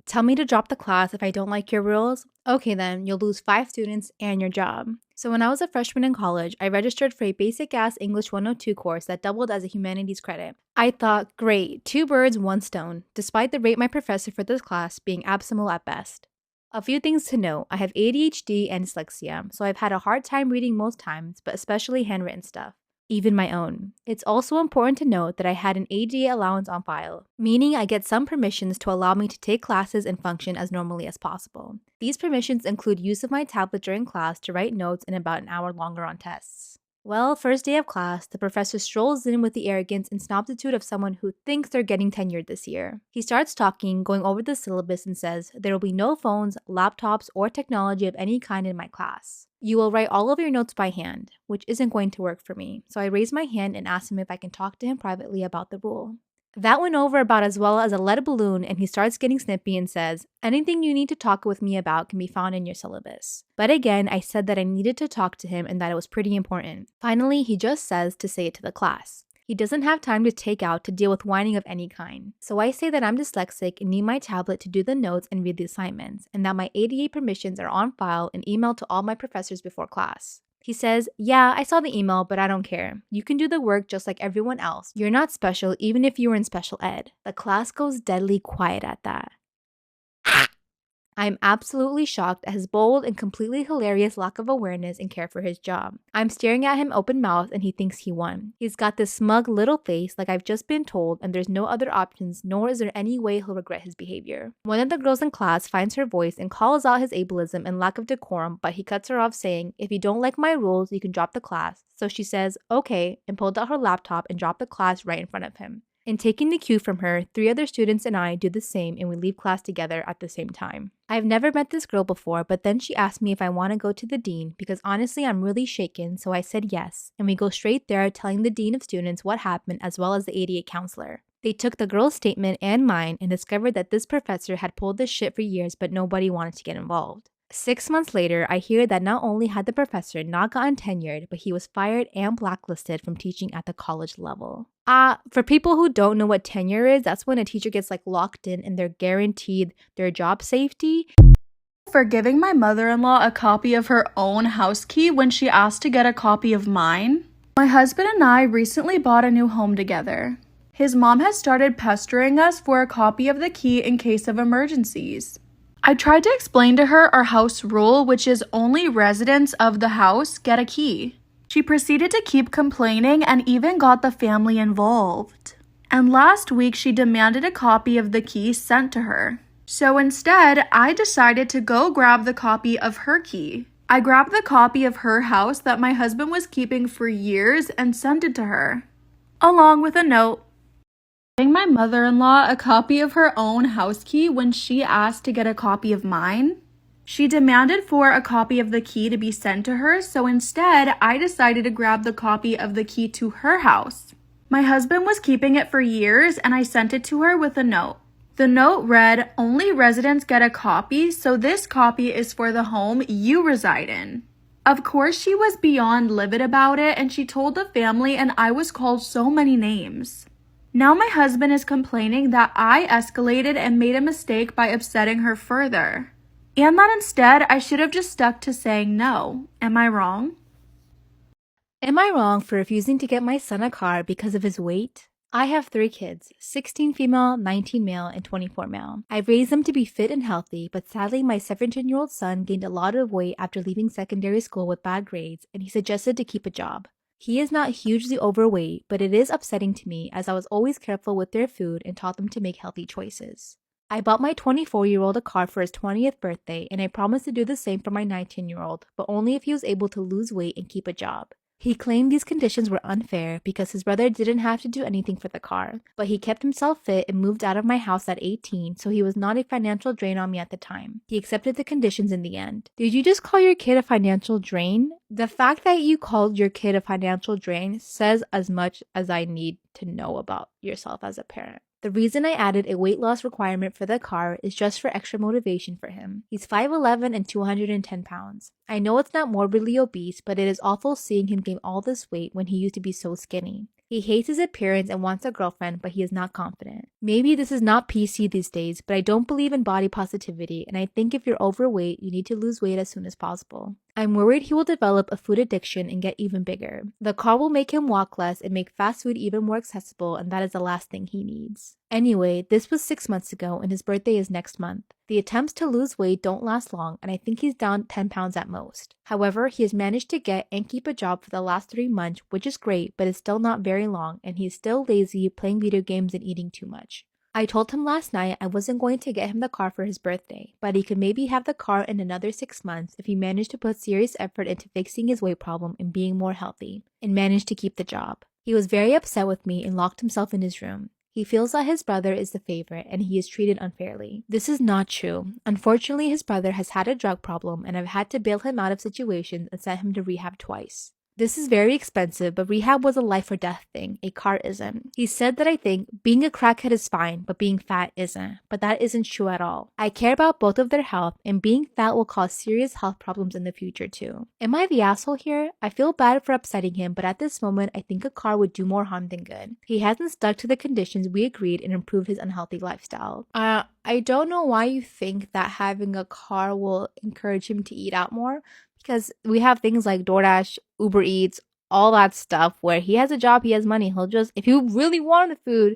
Tell me to drop the class if I don't like your rules? Okay then, you'll lose 5 students and your job. So when I was a freshman in college, I registered for a basic-ass English 102 course that doubled as a humanities credit. I thought, great, 2 birds, 1 stone, despite the rate my professor for this class being abysmal at best. A few things to note: I have ADHD and dyslexia, so I've had a hard time reading most times, but especially handwritten stuff. Even my own. It's also important to note that I had an ADA allowance on file, meaning I get some permissions to allow me to take classes and function as normally as possible. These permissions include use of my tablet during class to write notes and about an hour longer on tests. Well, first day of class, the professor strolls in with the arrogance and snobitude of someone who thinks they're getting tenured this year. He starts talking, going over the syllabus, and says, there will be no phones, laptops, or technology of any kind in my class. You will write all of your notes by hand, which isn't going to work for me, so I raise my hand and ask him if I can talk to him privately about the rule. That went over about as well as a lead balloon, and he starts getting snippy and says, anything you need to talk with me about can be found in your syllabus. But again, I said that I needed to talk to him and that it was pretty important. Finally, he just says to say it to the class. He doesn't have time to take out to deal with whining of any kind. So I say that I'm dyslexic and need my tablet to do the notes and read the assignments, and that my ADA permissions are on file and emailed to all my professors before class. He says, yeah, I saw the email, but I don't care. You can do the work just like everyone else. You're not special even if you were in special ed. The class goes deadly quiet at that. I'm absolutely shocked at his bold and completely hilarious lack of awareness and care for his job. I'm staring at him open mouthed and he thinks he won. He's got this smug little face like I've just been told and there's no other options, nor is there any way he'll regret his behavior. One of the girls in class finds her voice and calls out his ableism and lack of decorum, but he cuts her off saying, if you don't like my rules, you can drop the class. So she says, okay, and pulled out her laptop and dropped the class right in front of him. In taking the cue from her, 3 other students and I do the same and we leave class together at the same time. I've never met this girl before, but then she asked me if I want to go to the dean because honestly I'm really shaken, so I said yes, and we go straight there telling the dean of students what happened as well as the ADA counselor. They took the girl's statement and mine and discovered that this professor had pulled this shit for years but nobody wanted to get involved. 6 months later, I hear that not only had the professor not gotten tenured, but he was fired and blacklisted from teaching at the college level. For people who don't know what tenure is, that's when a teacher gets locked in and they're guaranteed their job safety. For giving my mother-in-law a copy of her own house key when she asked to get a copy of mine. My husband and I recently bought a new home together. His mom has started pestering us for a copy of the key in case of emergencies. I tried to explain to her our house rule, which is only residents of the house get a key. She proceeded to keep complaining and even got the family involved. And last week she demanded a copy of the key sent to her. So instead, I decided to go grab the copy of her key. I grabbed the copy of her house that my husband was keeping for years and sent it to her, along with a note. Giving my mother-in-law a copy of her own house key when she asked to get a copy of mine. She demanded for a copy of the key to be sent to her, so instead, I decided to grab the copy of the key to her house. My husband was keeping it for years, and I sent it to her with a note. The note read, only residents get a copy, so this copy is for the home you reside in. Of course, she was beyond livid about it, and she told the family, and I was called so many names. Now my husband is complaining that I escalated and made a mistake by upsetting her further. And that instead, I should have just stuck to saying no. Am I wrong? Am I wrong for refusing to get my son a car because of his weight? I have 3 kids, 16 female, 19 male, and 24 male. I've raised them to be fit and healthy, but sadly my 17-year-old son gained a lot of weight after leaving secondary school with bad grades, and he suggested to keep a job. He is not hugely overweight, but it is upsetting to me as I was always careful with their food and taught them to make healthy choices. I bought my 24-year-old a car for his 20th birthday, and I promised to do the same for my 19-year-old, but only if he was able to lose weight and keep a job. He claimed these conditions were unfair because his brother didn't have to do anything for the car, but he kept himself fit and moved out of my house at 18, so he was not a financial drain on me at the time. He accepted the conditions in the end. Did you just call your kid a financial drain? The fact that you called your kid a financial drain says as much as I need to know about yourself as a parent. The reason I added a weight loss requirement for the car is just for extra motivation for him. He's 5'11" and 210 pounds. I know it's not morbidly obese, but it is awful seeing him gain all this weight when he used to be so skinny. He hates his appearance and wants a girlfriend, but he is not confident. Maybe this is not PC these days, but I don't believe in body positivity, and I think if you're overweight, you need to lose weight as soon as possible. I'm worried he will develop a food addiction and get even bigger. The car will make him walk less and make fast food even more accessible, and that is the last thing he needs. Anyway, this was 6 months ago, and his birthday is next month. The attempts to lose weight don't last long, and I think he's down 10 pounds at most. However, he has managed to get and keep a job for the last 3 months, which is great, but it's still not very long, and he's still lazy, playing video games and eating too much. I told him last night I wasn't going to get him the car for his birthday, but he could maybe have the car in another 6 months if he managed to put serious effort into fixing his weight problem and being more healthy, and managed to keep the job. He was very upset with me and locked himself in his room. He feels that his brother is the favorite and he is treated unfairly. This is not true. Unfortunately, his brother has had a drug problem and I've had to bail him out of situations and sent him to rehab twice. This is very expensive, but rehab was a life or death thing. A car isn't. He said that I think being a crackhead is fine, but being fat isn't. But that isn't true at all. I care about both of their health, and being fat will cause serious health problems in the future too. Am I the asshole here? I feel bad for upsetting him, but at this moment, I think a car would do more harm than good. He hasn't stuck to the conditions we agreed and improved his unhealthy lifestyle. I don't know why you think that having a car will encourage him to eat out more. Because we have things like DoorDash, Uber Eats, all that stuff where he has a job, he has money. He'll just, if you really want the food,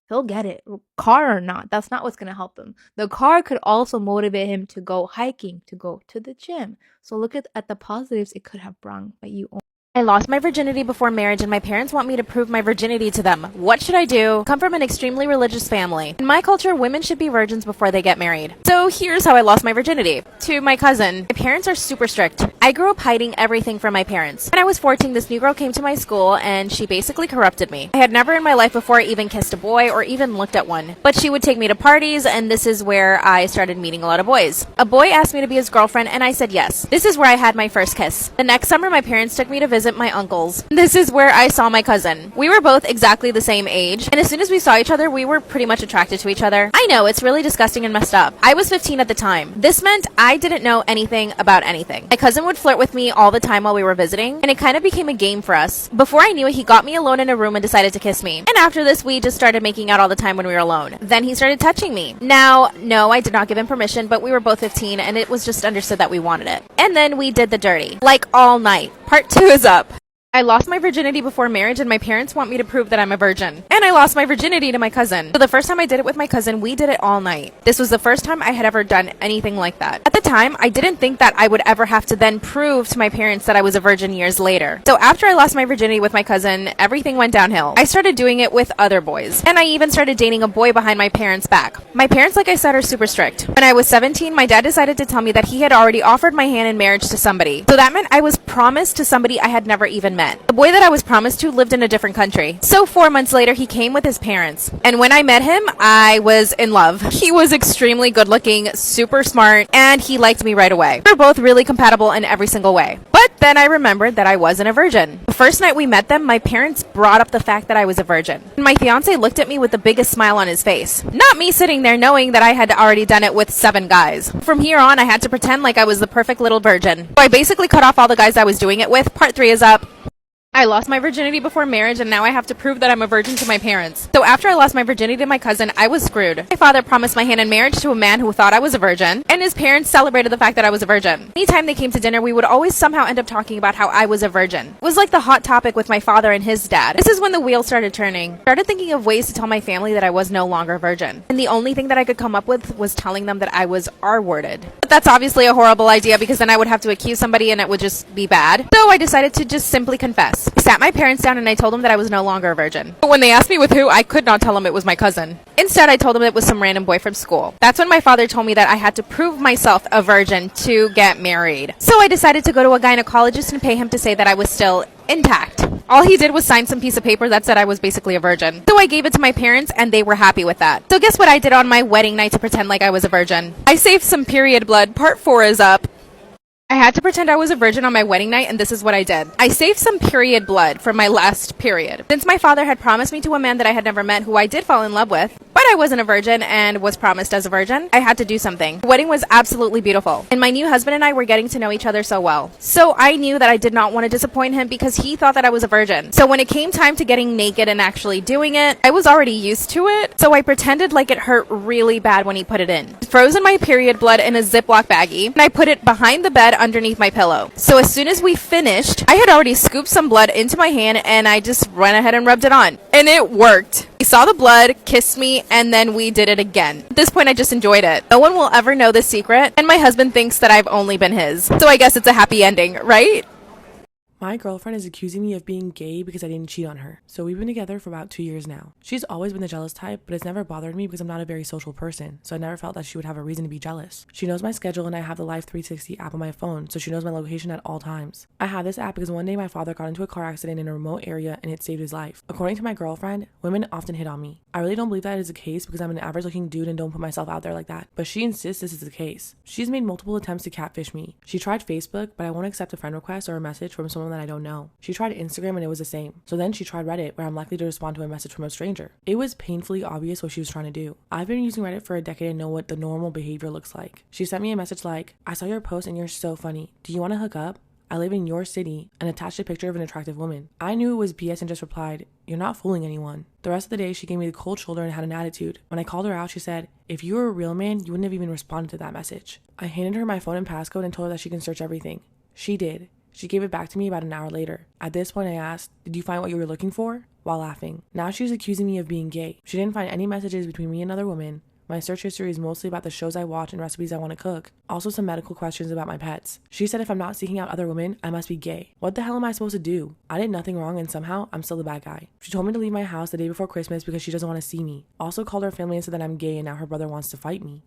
he'll get it. Car or not, that's not what's going to help him. The car could also motivate him to go hiking, to go to the gym. So look at the positives it could have brought, but you I lost my virginity before marriage and my parents want me to prove my virginity to them. What should I do? I come from an extremely religious family. In my culture, women should be virgins before they get married. So here's how I lost my virginity. To my cousin. My parents are super strict. I grew up hiding everything from my parents. When I was 14, this new girl came to my school and she basically corrupted me. I had never in my life before even kissed a boy or even looked at one. But she would take me to parties and this is where I started meeting a lot of boys. A boy asked me to be his girlfriend and I said yes. This is where I had my first kiss. The next summer, my parents took me to visit my uncles. This is where I saw my cousin. We were both exactly the same age, and as soon as we saw each other, we were pretty much attracted to each other. I know, it's really disgusting and messed up. I was 15 at the time. This meant I didn't know anything about anything. My cousin would flirt with me all the time while we were visiting, and it kind of became a game for us. Before I knew it, he got me alone in a room and decided to kiss me. And after this, we just started making out all the time when we were alone. Then he started touching me. Now, no, I did not give him permission, but we were both 15, and it was just understood that we wanted it. And then we did the dirty. Like all night. Part 2 is up. I lost my virginity before marriage and my parents want me to prove that I'm a virgin. And I lost my virginity to my cousin. So the first time I did it with my cousin, we did it all night. This was the first time I had ever done anything like that. At the time, I didn't think that I would ever have to then prove to my parents that I was a virgin years later. So after I lost my virginity with my cousin, everything went downhill. I started doing it with other boys. And I even started dating a boy behind my parents' back. My parents, like I said, are super strict. When I was 17, my dad decided to tell me that he had already offered my hand in marriage to somebody. So that meant I was promised to somebody I had never even met. The boy that I was promised to lived in a different country. So 4 months later, he came with his parents. And when I met him, I was in love. He was extremely good looking, super smart, and he liked me right away. We were both really compatible in every single way. But then I remembered that I wasn't a virgin. The first night we met them, my parents brought up the fact that I was a virgin. My fiance looked at me with the biggest smile on his face. Not me sitting there knowing that I had already done it with 7 guys. From here on, I had to pretend like I was the perfect little virgin. So I basically cut off all the guys I was doing it with. Part 3 is up. I lost my virginity before marriage and now I have to prove that I'm a virgin to my parents. So after I lost my virginity to my cousin, I was screwed. My father promised my hand in marriage to a man who thought I was a virgin, and his parents celebrated the fact that I was a virgin. Anytime they came to dinner, we would always somehow end up talking about how I was a virgin. It was like the hot topic with my father and his dad. This is when the wheels started turning. I started thinking of ways to tell my family that I was no longer a virgin. And the only thing that I could come up with was telling them that I was R-worded. But that's obviously a horrible idea because then I would have to accuse somebody and it would just be bad. So I decided to just simply confess. I sat my parents down and I told them that I was no longer a virgin. But when they asked me with who, I could not tell them it was my cousin. Instead, I told them it was some random boy from school. That's when my father told me that I had to prove myself a virgin to get married. So I decided to go to a gynecologist and pay him to say that I was still intact. All he did was sign some piece of paper that said I was basically a virgin. So I gave it to my parents and they were happy with that. So guess what I did on my wedding night to pretend like I was a virgin? I saved some period blood. Part 4 is up. I had to pretend I was a virgin on my wedding night, and this is what I did. I saved some period blood for my last period. Since my father had promised me to a man that I had never met, who I did fall in love with, but I wasn't a virgin and was promised as a virgin, I had to do something. The wedding was absolutely beautiful, and my new husband and I were getting to know each other so well. So I knew that I did not want to disappoint him because he thought that I was a virgin. So when it came time to getting naked and actually doing it, I was already used to it, so I pretended like it hurt really bad when he put it in. Frozen my period blood in a Ziploc baggie, and I put it behind the bed underneath my pillow. So as soon as we finished, I had already scooped some blood into my hand and I just went ahead and rubbed it on. And it worked. He saw the blood, kissed me, and then we did it again. At this point, I just enjoyed it. No one will ever know the secret, and my husband thinks that I've only been his. So I guess it's a happy ending, right? My girlfriend is accusing me of being gay because I didn't cheat on her. So we've been together for about 2 years now. She's always been the jealous type, but it's never bothered me because I'm not a very social person, so I never felt that she would have a reason to be jealous. She knows my schedule and I have the Life 360 app on my phone, so she knows my location at all times. I have this app because one day my father got into a car accident in a remote area and it saved his life. According to my girlfriend, women often hit on me. I really don't believe that is the case because I'm an average looking dude and don't put myself out there like that, but she insists this is the case. She's made multiple attempts to catfish me. She tried Facebook, but I won't accept a friend request or a message from someone that I don't know. She tried Instagram and it was the same. So then she tried Reddit, where I'm likely to respond to a message from a stranger. It was painfully obvious what she was trying to do. I've been using Reddit for a decade and know what the normal behavior looks like. She sent me a message like, "I saw your post and you're so funny. Do you want to hook up? I live in your city," and attached a picture of an attractive woman. I knew it was BS and just replied, "You're not fooling anyone." The rest of the day, she gave me the cold shoulder and had an attitude. When I called her out, she said, "If you were a real man, you wouldn't have even responded to that message." I handed her my phone and passcode and told her that she can search everything. She did. She gave it back to me about an hour later. At this point, I asked, "Did you find what you were looking for?" while laughing. Now she was accusing me of being gay. She didn't find any messages between me and another women. My search history is mostly about the shows I watch and recipes I want to cook. Also some medical questions about my pets. She said if I'm not seeking out other women, I must be gay. What the hell am I supposed to do? I did nothing wrong and somehow I'm still the bad guy. She told me to leave my house the day before Christmas because she doesn't want to see me. Also called her family and said that I'm gay and now her brother wants to fight me.